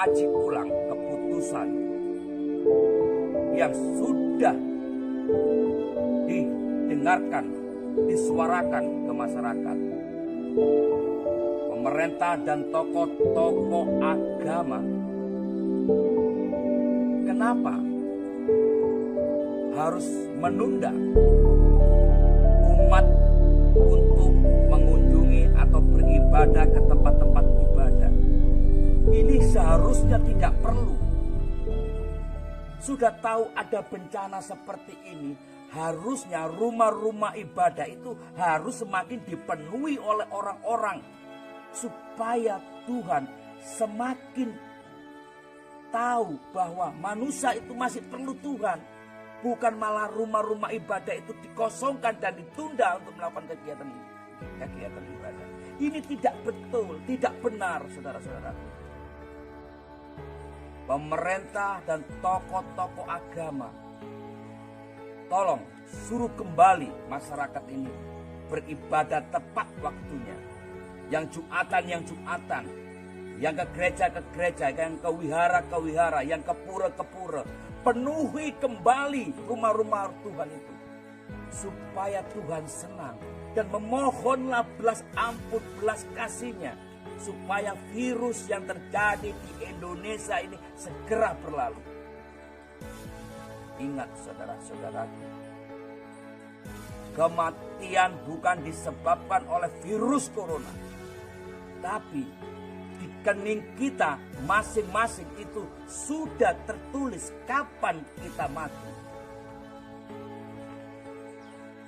mengkaji ulang keputusan yang sudah didengarkan, disuarakan ke masyarakat. Pemerintah dan tokoh-tokoh agama, kenapa harus menunda umat untuk mengunjungi atau beribadah ke tempat-tempat ibadah? Ini seharusnya tidak perlu. Sudah tahu ada bencana seperti ini, harusnya rumah-rumah ibadah itu harus semakin dipenuhi oleh orang-orang, supaya Tuhan semakin tahu bahwa manusia itu masih perlu Tuhan. Bukan malah rumah-rumah ibadah itu dikosongkan dan ditunda untuk melakukan kegiatan ibadah. Ini tidak betul, tidak benar, saudara-saudara. Pemerintah dan tokoh-tokoh agama, tolong suruh kembali masyarakat ini beribadah tepat waktunya. Yang Jumatan, yang ke gereja, yang ke wihara, yang ke pura. Penuhi kembali rumah-rumah Tuhan itu, supaya Tuhan senang dan memohonlah belas ampun, belas kasih-Nya, supaya virus yang terjadi di Indonesia ini segera berlalu. Ingat saudara-saudaraku, kematian bukan disebabkan oleh virus corona, tapi di kening kita masing-masing itu sudah tertulis kapan kita mati.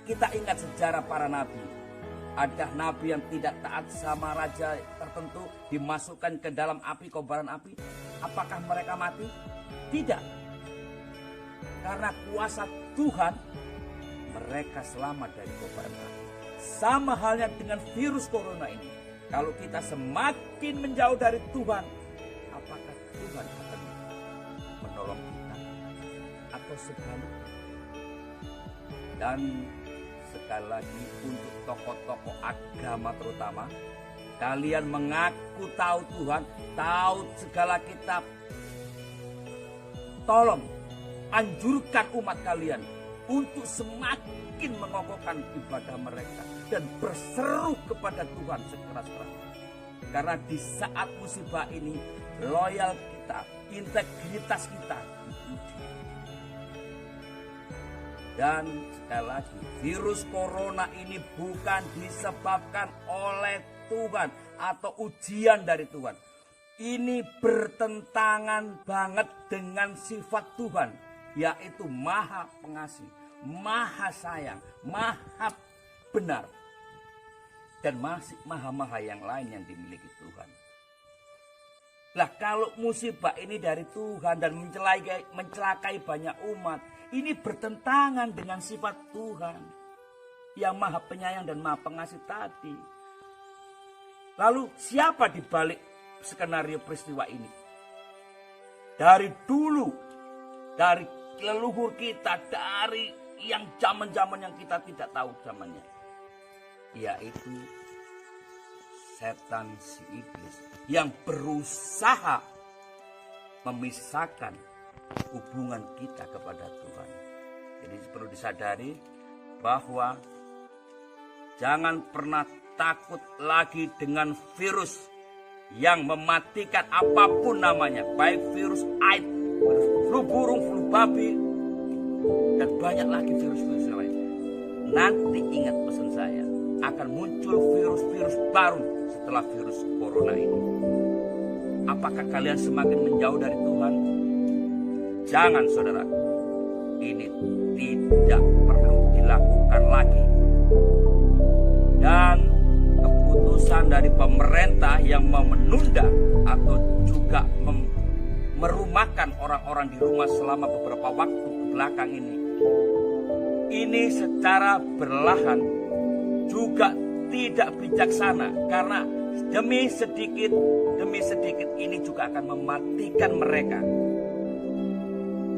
Kita ingat sejarah para nabi. Ada nabi yang tidak taat sama raja tertentu, dimasukkan ke dalam api, kobaran api. Apakah mereka mati? Tidak. Karena kuasa Tuhan, mereka selamat dari kobaran api. Sama halnya dengan virus corona ini. Kalau kita semakin menjauh dari Tuhan, apakah Tuhan akan menolong kita? Atau sebaliknya? Dan sekali lagi untuk tokoh-tokoh agama terutama, kalian mengaku tahu Tuhan, tahu segala kitab. Tolong anjurkan umat kalian untuk semakin mengokohkan ibadah mereka dan berseru kepada Tuhan sekeras-kerasnya. Karena di saat musibah ini, loyal kita, integritas kita diuji. Dan sekali lagi, virus corona ini bukan disebabkan oleh Tuhan atau ujian dari Tuhan. Ini bertentangan banget dengan sifat Tuhan, yaitu Maha Pengasih, Maha Sayang, Maha Benar, dan masih maha-maha yang lain yang dimiliki Tuhan. Lah kalau musibah ini dari Tuhan dan mencelakai banyak umat, ini bertentangan dengan sifat Tuhan yang Maha Penyayang dan Maha Pengasih tadi. Lalu siapa di balik skenario peristiwa ini? Dari dulu, dari leluhur kita, dari yang zaman-zaman yang kita tidak tahu zamannya, yaitu setan si iblis yang berusaha memisahkan hubungan kita kepada Tuhan. Jadi perlu disadari bahwa jangan pernah takut lagi dengan virus yang mematikan apapun namanya, baik virus AIDS, flu burung, flu babi, dan banyak lagi virus-virus lain. Nanti ingat pesan saya, akan muncul virus-virus baru setelah virus corona ini. Apakah kalian semakin menjauh dari Tuhan? Jangan, saudara. Ini tidak perlu dilakukan lagi. Dan keputusan dari pemerintah yang menunda atau juga merumahkan orang-orang di rumah selama beberapa waktu belakang ini secara berlahan juga tidak bijaksana, karena demi sedikit ini juga akan mematikan mereka.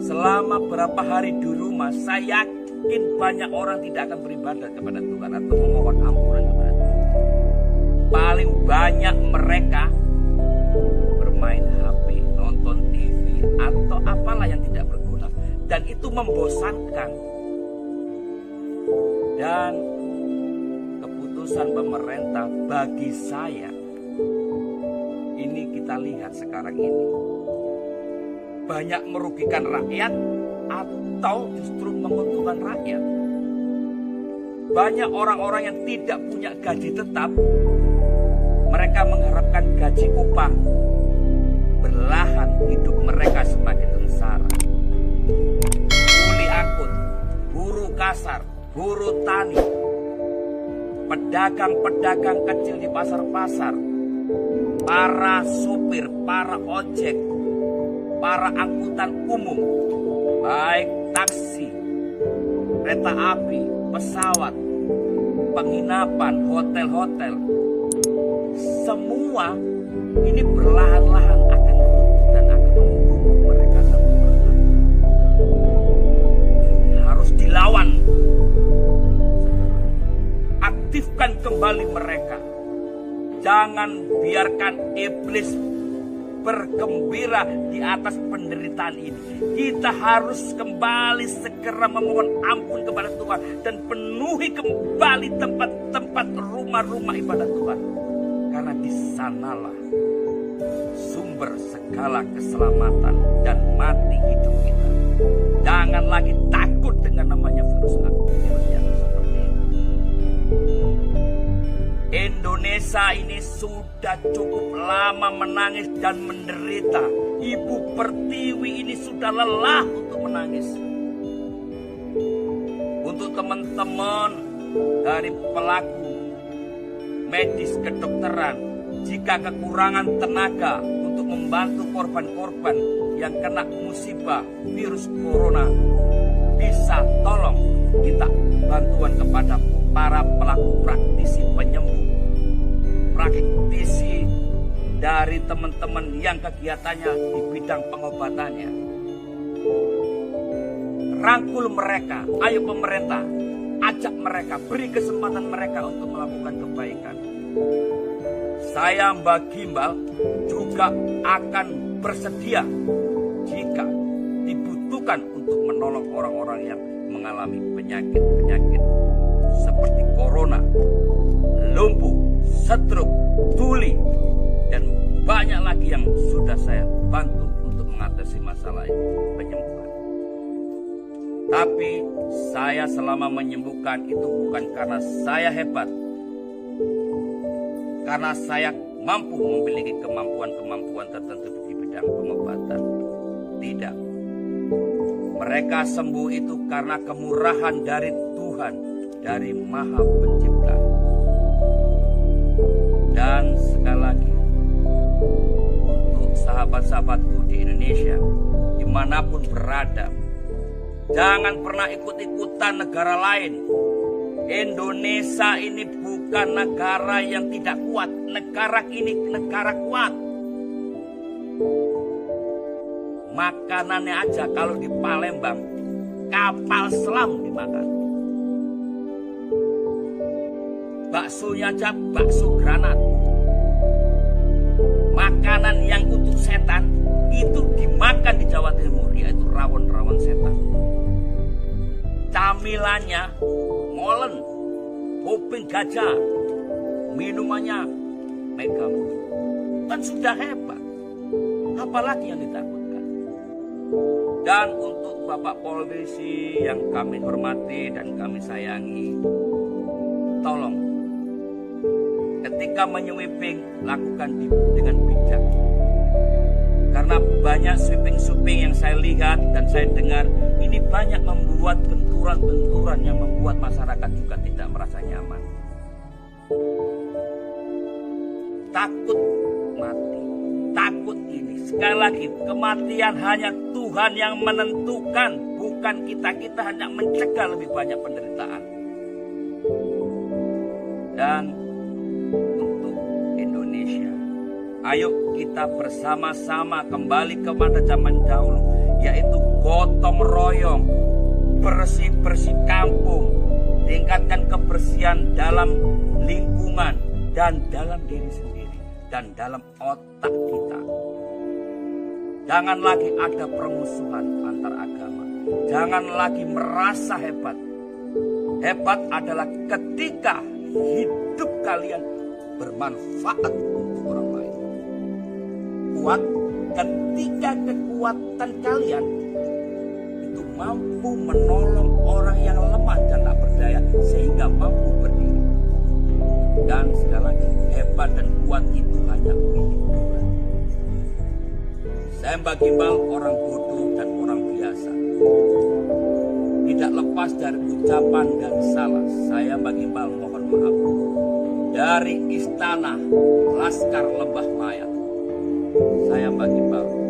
Selama berapa hari di rumah, saya yakin banyak orang tidak akan beribadah kepada Tuhan atau memohon ampunan kepada Tuhan. Paling banyak mereka bermain HP, nonton atau apalah yang tidak berguna. Dan itu membosankan. Dan keputusan pemerintah bagi saya, ini kita lihat sekarang ini, banyak merugikan rakyat atau justru menguntungkan rakyat. Banyak orang-orang yang tidak punya gaji tetap, mereka mengharapkan gaji upah, berlahan hidup mereka semakin sengsara. Kuli angkut, buruh kasar, buruh tani, pedagang-pedagang kecil di pasar-pasar, para supir, para ojek, para angkutan umum, baik taksi, kereta api, pesawat, penginapan, hotel-hotel, semua ini perlahan-lahan akan runtuh dan akan membunuh mereka satu persatu. Ini harus dilawan. Aktifkan kembali mereka. Jangan biarkan iblis bergembira di atas penderitaan ini. Kita harus kembali segera memohon ampun kepada Tuhan dan penuhi kembali tempat-tempat rumah-rumah ibadat Tuhan. Karena di sanalah sumber segala keselamatan dan mati hidup kita. Jangan lagi takut dengan namanya virus yang seperti ini. Indonesia ini sudah cukup lama menangis dan menderita. Ibu Pertiwi ini sudah lelah untuk menangis. Untuk teman-teman dari pelaku medis kedokteran, jika kekurangan tenaga untuk membantu korban-korban yang kena musibah virus corona, bisa tolong minta bantuan kepada para pelaku praktisi penyembuh, praktisi dari teman-teman yang kegiatannya di bidang pengobatannya. Rangkul mereka, ayo pemerintah, ajak mereka, beri kesempatan mereka untuk melakukan kebaikan. Saya Mbak Gimbal juga akan bersedia jika dibutuhkan untuk menolong orang-orang yang mengalami penyakit-penyakit seperti corona, lumpuh, stroke, tuli, dan banyak lagi yang sudah saya bantu untuk mengatasi masalah penyembuhan. Tapi saya selama menyembuhkan itu bukan karena saya hebat, karena saya mampu memiliki kemampuan-kemampuan tertentu di bidang pengobatan. Tidak. Mereka sembuh itu karena kemurahan dari Tuhan, dari Maha Pencipta. Dan sekali lagi, untuk sahabat-sahabatku di Indonesia, dimanapun berada, jangan pernah ikut-ikutan negara lain. Indonesia ini bukan negara yang tidak kuat. Negara ini negara kuat. Makanannya aja kalau di Palembang, kapal selam dimakan. Baksonya aja bakso granat. Makanan yang untuk setan itu dimakan di Jawa Timur, yaitu rawon-rawon setan. Camilannya molen, kuping gajah, minumannya megamu. Kan sudah hebat. Apalagi yang ditakutkan? Dan untuk Bapak Polisi yang kami hormati dan kami sayangi, tolong ketika menyweeping lakukan dengan bijak. Karena banyak sweeping-sweeping yang saya lihat dan saya dengar, ini banyak membuat benturan-benturan yang membuat masyarakat juga tidak merasa nyaman. Takut mati, takut ini. Sekali lagi, kematian hanya Tuhan yang menentukan, bukan kita. Kita hanya mencegah lebih banyak penderitaan. Dan untuk Indonesia, ayo kita bersama-sama kembali kepada zaman dahulu, yaitu gotong royong, bersih-bersih kampung, tingkatkan kebersihan dalam lingkungan dan dalam diri sendiri dan dalam otak kita. Jangan lagi ada permusuhan antar agama. Jangan lagi merasa hebat. Hebat adalah ketika hidup kalian bermanfaat untuk orang lain. Kuat ketika kekuatan kalian itu mampu menolong orang yang lemah dan tak berdaya sehingga mampu berdiri. Dan sekali lagi, hebat dan kuat itu hanya milik Tuhan. Saya mengimbau orang bodoh dan orang biasa tidak lepas dari ucapan dan salah. Saya mengimbau mohon maaf dari istana Laskar Lembah Mayat. Saya mengimbau